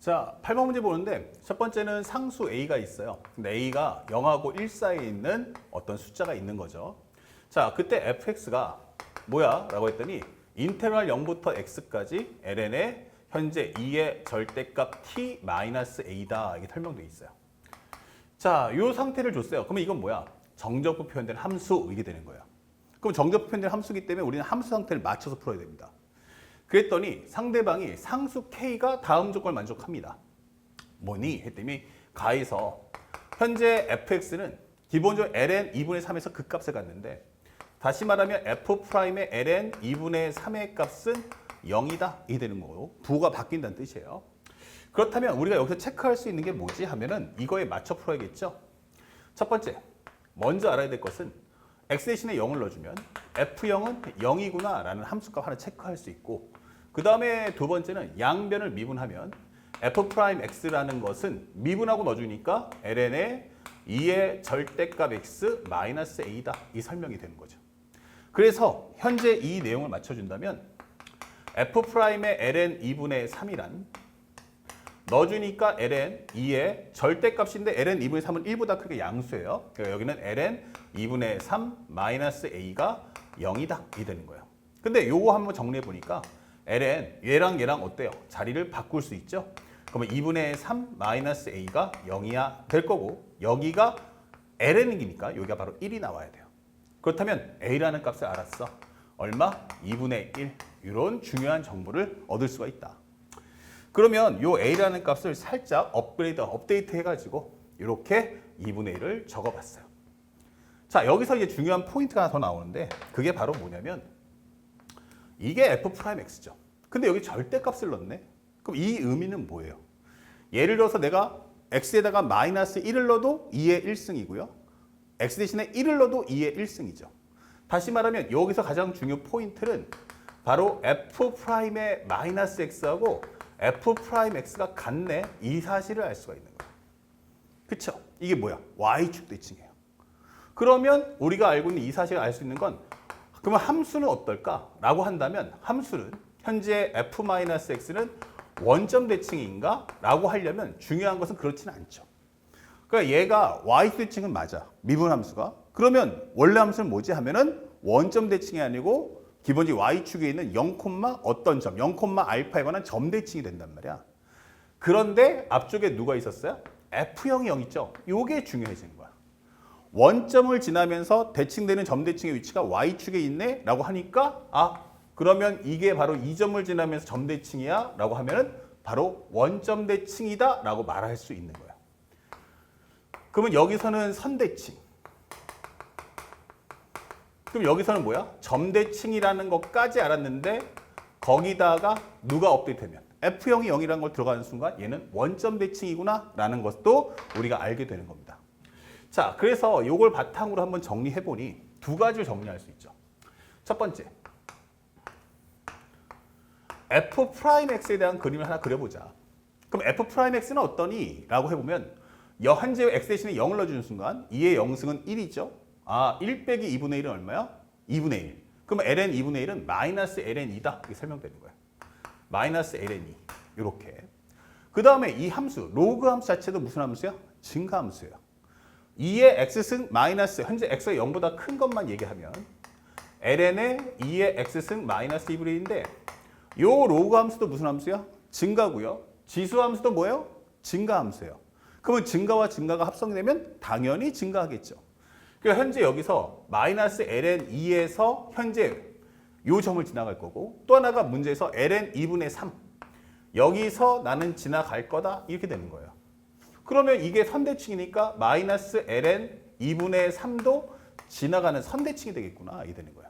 자, 8번 문제 보는데 첫 번째는 상수 a가 있어요. 근데 a가 0하고 1 사이에 있는 어떤 숫자가 있는 거죠. 자, 그때 fx가 뭐야? 라고 했더니 인테그랄 0부터 x까지 ln의 현재 2의 절대값 t-a다. 이게 설명되어 있어요. 자, 이 상태를 줬어요. 그러면 이건 뭐야? 정적부 표현된 함수 이게 되는 거예요. 그럼 정적부 표현된 함수이기 때문에 우리는 함수 상태를 맞춰서 풀어야 됩니다. 그랬더니 상대방이 상수 K가 다음 조건을 만족합니다. 뭐니? 했더니 가에서 현재 fx는 기본적으로 ln 2분의 3에서 그 값을 갖는데 다시 말하면 f'의 ln 2분의 3의 값은 0이다. 이게 되는 거고 부호가 바뀐다는 뜻이에요. 그렇다면 우리가 여기서 체크할 수 있는 게 뭐지? 하면은 이거에 맞춰 풀어야겠죠. 첫 번째, 먼저 알아야 될 것은 x 대신에 0을 넣어주면 f0은 0이구나 라는 함수값 하나 체크할 수 있고 그 다음에 두 번째는 양변을 미분하면 f'x라는 것은 미분하고 넣어주니까 ln의 2의 절대값 x 마이너스 a다. 이 설명이 되는 거죠. 그래서 현재 이 내용을 맞춰준다면 f'의 ln 2분의 3이란 넣어주니까 ln 2의 절대값인데 ln 2분의 3은 1보다 크게 양수예요. 그러니까 여기는 ln 2분의 3 마이너스 a가 0이다. 이 되는 거예요. 근데 요거 한번 정리해 보니까 ln 얘랑 어때요? 자리를 바꿀 수 있죠. 그러면 2분의 3 마이너스 a가 0이야 될 거고 여기가 ln이니까 여기가 바로 1이 나와야 돼요. 그렇다면 a라는 값을 알았어. 얼마? 2분의 1. 이런 중요한 정보를 얻을 수가 있다. 그러면 요 a라는 값을 살짝 업데이트 해가지고 이렇게 2분의 1을 적어봤어요. 자, 여기서 이제 중요한 포인트가 하나 더 나오는데 그게 바로 뭐냐면 이게 f'x죠. 근데 여기 절대값을 넣네. 그럼 이 의미는 뭐예요? 예를 들어서 내가 x에다가 마이너스 1을 넣어도 2의 1승이고요. x 대신에 1을 넣어도 2의 1승이죠. 다시 말하면 여기서 가장 중요한 포인트는 바로 f'의 마이너스 x하고 f'x가 같네. 이 사실을 알 수가 있는 거예요. 그쵸? 이게 뭐야? y축 대칭이에요. 그러면 우리가 알고 있는 이 사실을 알 수 있는 건 그러면 함수는 어떨까? 라고 한다면 함수는 현재 f-x는 원점 대칭인가? 라고 하려면 중요한 것은 그렇지는 않죠. 그러니까 얘가 y축 대칭은 맞아. 미분함수가. 그러면 원래 함수는 뭐지? 하면은 원점 대칭이 아니고 기본적으로 y축에 있는 0, 어떤 점, 0, 알파에 관한 점 대칭이 된단 말이야. 그런데 앞쪽에 누가 있었어요? f형이 0 있죠? 이게 중요해지는 거야. 원점을 지나면서 대칭되는 점 대칭의 위치가 y축에 있네? 라고 하니까 그러면 이게 바로 이 점을 지나면서 점 대칭이야? 라고 하면은 바로 원점 대칭이다 라고 말할 수 있는 거야. 그러면 여기서는 선대칭. 그럼 여기서는 뭐야? 점대칭이라는 것까지 알았는데 거기다가 누가 업데이트되면 F형이 0이라는 걸 들어가는 순간 얘는 원점 대칭이구나 라는 것도 우리가 알게 되는 겁니다. 자, 그래서 이걸 바탕으로 한번 정리해보니 두 가지를 정리할 수 있죠. 첫 번째, F'X에 대한 그림을 하나 그려보자. 그럼 F'X는 어떠니? 라고 해보면 현재 X 대신에 0을 넣어주는 순간 2의 0승은 1이죠. 1 빼기 2분의 1은 얼마야? 2분의 1. 그러면 ln 2분의 1은 마이너스 ln 2다. 이게 설명되는 거예요. 마이너스 ln 2. 이렇게. 그 다음에 이 함수, 로그 함수 자체도 무슨 함수야? 증가함수예요. 2의 x승 마이너스, 현재 x가 0보다 큰 것만 얘기하면 ln의 2의 x승 마이너스 2분의 1인데 요 로그 함수도 무슨 함수야? 증가고요. 지수 함수도 뭐예요? 증가함수예요. 그러면 증가와 증가가 합성되면 당연히 증가하겠죠. 그러니까 현재 여기서 마이너스 ln 2에서 현재 요 점을 지나갈 거고 또 하나가 문제에서 ln 2분의 3 여기서 나는 지나갈 거다 이렇게 되는 거예요. 그러면 이게 선대칭이니까 마이너스 ln 2분의 3도 지나가는 선대칭이 되겠구나 이 되는 거예요.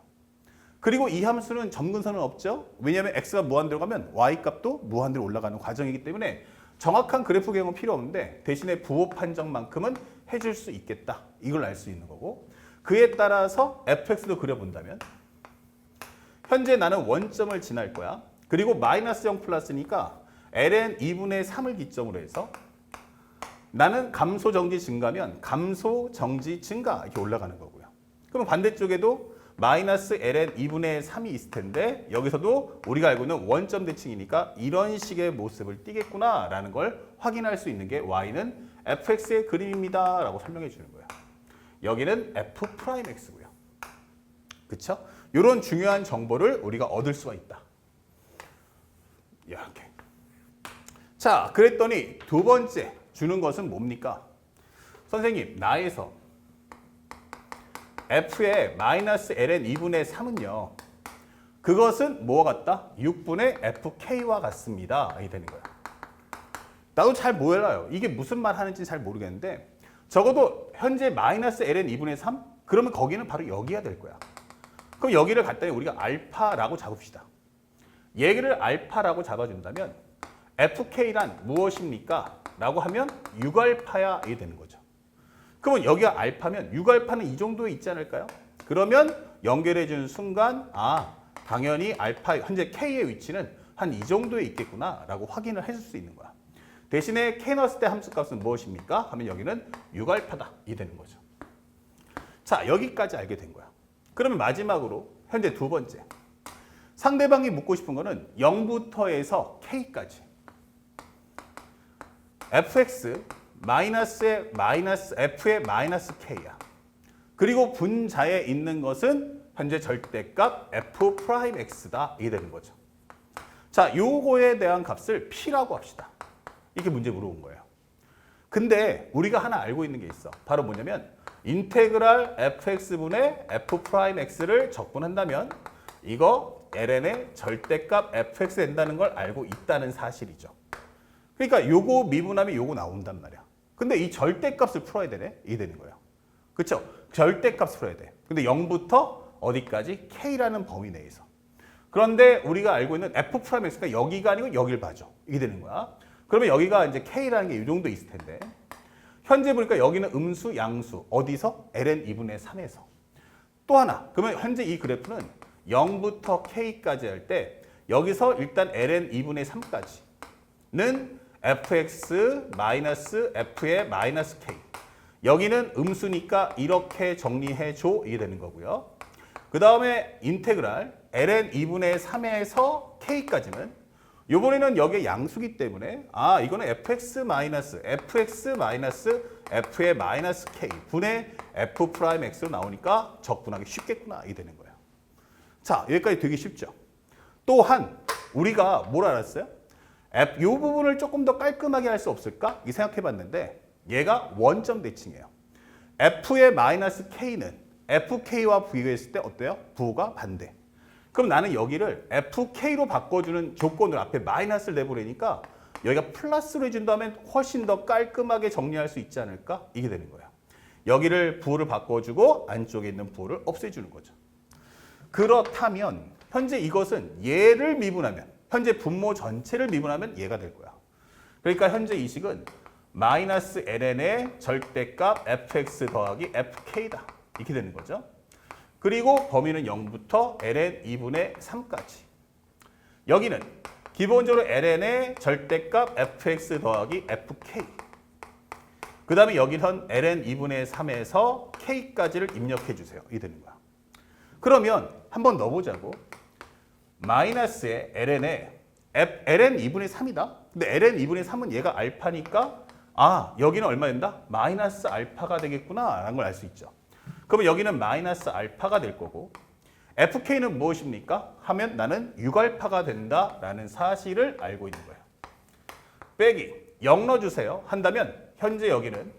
그리고 이 함수는 점근선은 없죠. 왜냐하면 x가 무한대로 가면 y값도 무한대로 올라가는 과정이기 때문에 정확한 그래프 개형은 필요 없는데 대신에 부호 판정만큼은 해줄 수 있겠다. 이걸 알 수 있는 거고 그에 따라서 fx도 그려본다면 현재 나는 원점을 지날 거야. 그리고 마이너스 0 플러스니까 ln 2분의 3을 기점으로 해서 나는 감소 정지 증가면 감소 정지 증가 이렇게 올라가는 거고요. 그럼 반대쪽에도 마이너스 ln 2분의 3이 있을 텐데 여기서도 우리가 알고 있는 원점 대칭이니까 이런 식의 모습을 띠겠구나 라는 걸 확인할 수 있는 게 y는 fx의 그림입니다 라고 설명해 주는 거예요. 여기는 f'x고요. 그쵸? 이런 중요한 정보를 우리가 얻을 수가 있다. 이렇게. 자, 그랬더니 두 번째 주는 것은 뭡니까? 선생님, 나에서 f의 마이너스 ln 2분의 3은요. 그것은 뭐와 같다? 6분의 fk와 같습니다. 이렇게 되는 거야. 나도 잘 몰라요. 이게 무슨 말 하는지 잘 모르겠는데 적어도 현재 마이너스 ln 2분의 3? 그러면 거기는 바로 여기가 될 거야. 그럼 여기를 갖다니 우리가 알파라고 잡읍시다. 얘기를 알파라고 잡아준다면 fk란 무엇입니까? 라고 하면 6알파야 이게 되는 거죠. 그러면 여기가 알파면 6알파는 이 정도에 있지 않을까요? 그러면 연결해 준 순간 당연히 알파 현재 k의 위치는 한 이 정도에 있겠구나 라고 확인을 해줄 수 있는 거야. 대신에 k 넣었을 때 함수값은 무엇입니까? 하면 여기는 6알파다 이 되는 거죠. 자, 여기까지 알게 된 거야. 그러면 마지막으로 현재 두 번째. 상대방이 묻고 싶은 거는 0부터 해서 k까지. fx 마이너스의 마이너스 f의 마이너스 k야. 그리고 분자에 있는 것은 현재 절대값 f'x다. 이게 되는 거죠. 자, 요거에 대한 값을 p라고 합시다. 이렇게 문제 물어본 거예요. 근데 우리가 하나 알고 있는 게 있어. 바로 뭐냐면 인테그랄 fx분의 f'x를 적분한다면 이거 ln의 절대값 fx 된다는 걸 알고 있다는 사실이죠. 그러니까 요거 미분하면 요거 나온단 말이야. 근데 이 절대값을 풀어야 되네. 이게 되는 거예요. 그렇죠? 절대값을 풀어야 돼. 근데 0부터 어디까지? k라는 범위 내에서. 그런데 우리가 알고 있는 f'x가 여기가 아니고 여길 봐줘. 이게 되는 거야. 그러면 여기가 이제 k라는 게 이 정도 있을 텐데 현재 보니까 여기는 음수, 양수. 어디서? ln 2분의 3에서. 또 하나. 그러면 현재 이 그래프는 0부터 k까지 할 때 여기서 일단 ln 2분의 3까지는 fx 마이너스 f의 마이너스 k. 여기는 음수니까 이렇게 정리해줘. 이게 되는 거고요. 그 다음에 인테그랄 ln 2분의 3에서 k까지는 요번에는 여기에 양수기 때문에 이거는 fx 마이너스 f의 마이너스 k 분의 f'x로 나오니까 적분하기 쉽겠구나. 이게 되는 거예요. 자, 여기까지 되게 쉽죠. 또한 우리가 뭘 알았어요? 이 부분을 조금 더 깔끔하게 할 수 없을까? 이 생각해 봤는데 얘가 원점 대칭이에요. f의 마이너스 k는 fk와 비교했을 때 어때요? 부호가 반대. 그럼 나는 여기를 fk로 바꿔주는 조건으로 앞에 마이너스를 내보내니까 여기가 플러스로 해준다면 훨씬 더 깔끔하게 정리할 수 있지 않을까? 이게 되는 거예요. 여기를 부호를 바꿔주고 안쪽에 있는 부호를 없애주는 거죠. 그렇다면 현재 이것은 얘를 미분하면 현재 분모 전체를 미분하면 얘가 될 거야. 그러니까 현재 이 식은 마이너스 ln의 절대값 fx 더하기 fk다. 이렇게 되는 거죠. 그리고 범위는 0부터 ln 2분의 3까지. 여기는 기본적으로 ln의 절대값 fx 더하기 fk. 그 다음에 여기는 ln 2분의 3에서 k까지를 입력해 주세요. 이게 되는 거야. 그러면 한번 넣어보자고. 마이너스의 ln의 ln 2분의 3이다. 근데 ln 2분의 3은 얘가 알파니까 여기는 얼마 된다? 마이너스 알파가 되겠구나 라는 걸 알 수 있죠. 그러면 여기는 마이너스 알파가 될 거고 fk는 무엇입니까? 하면 나는 6알파가 된다라는 사실을 알고 있는 거예요. 빼기 0 넣어주세요. 한다면 현재 여기는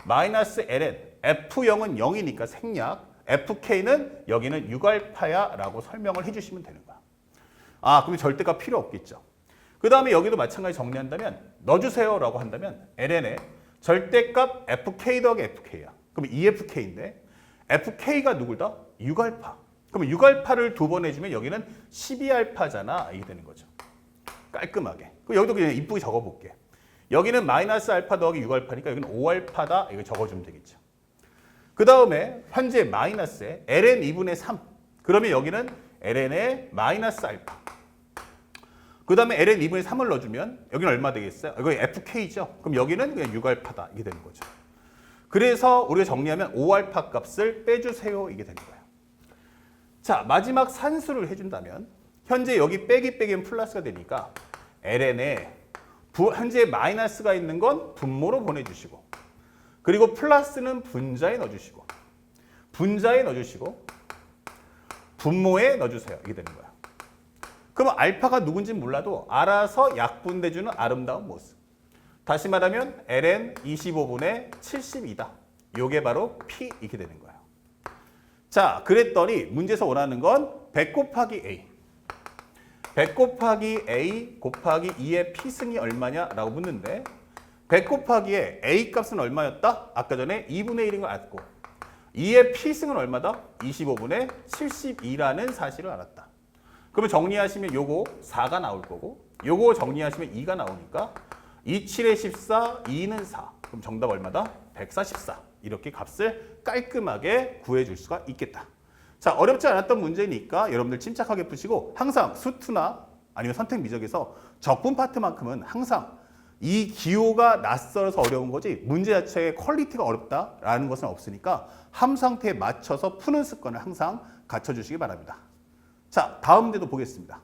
마이너스 ln f0은 0이니까 생략 fk는 여기는 6알파야 라고 설명을 해주시면 되는 거야. 그럼 절대값 필요 없겠죠. 그 다음에 여기도 마찬가지 정리한다면 넣어주세요 라고 한다면 ln의 절대값 fk 더하기 fk야. 그럼 2fk인데 fk가 누굴다? 6알파. 그럼 6알파를 두 번 해주면 여기는 12알파잖아. 이게 되는 거죠. 깔끔하게. 그럼 여기도 그냥 이쁘게 적어볼게. 여기는 마이너스 알파 더하기 6알파니까 여기는 5알파다. 이거 적어주면 되겠죠. 그 다음에 현재 마이너스에 ln 2분의 3. 그러면 여기는 ln의 마이너스 알파. 그 다음에 ln 2분의 3을 넣어주면 여기는 얼마 되겠어요? 이거 fk죠. 그럼 여기는 그냥 6알파다. 이게 되는 거죠. 그래서 우리가 정리하면 5알파 값을 빼주세요. 이게 되는 거예요. 자, 마지막 산수를 해준다면 현재 여기 빼기는 플러스가 되니까 ln에 현재 마이너스가 있는 건 분모로 보내주시고 그리고 플러스는 분자에 넣어주시고 분자에 넣어주시고 분모에 넣어주세요. 이게 되는 거야. 그러면 알파가 누군지 몰라도 알아서 약분돼주는 아름다운 모습. 다시 말하면 ln 25분의 72다. 이게 바로 P 이렇게 되는 거예요. 자, 그랬더니 문제에서 원하는 건 100 곱하기 A. 100 곱하기 A 곱하기 2의 P승이 얼마냐라고 묻는데 100 곱하기에 A 값은 얼마였다? 아까 전에 2분의 1인 걸 알았고 2의 P승은 얼마다? 25분의 72라는 사실을 알았다. 그러면 정리하시면 요거 4가 나올 거고 요거 정리하시면 2가 나오니까 2, 7에 14, 2는 4. 그럼 정답 얼마다? 144. 이렇게 값을 깔끔하게 구해줄 수가 있겠다. 자, 어렵지 않았던 문제니까 여러분들 침착하게 푸시고 항상 수투나 아니면 선택 미적에서 적분 파트만큼은 항상 이 기호가 낯설어서 어려운 거지 문제 자체의 퀄리티가 어렵다라는 것은 없으니까 함 상태에 맞춰서 푸는 습관을 항상 갖춰주시기 바랍니다. 자, 다음 문제도 보겠습니다.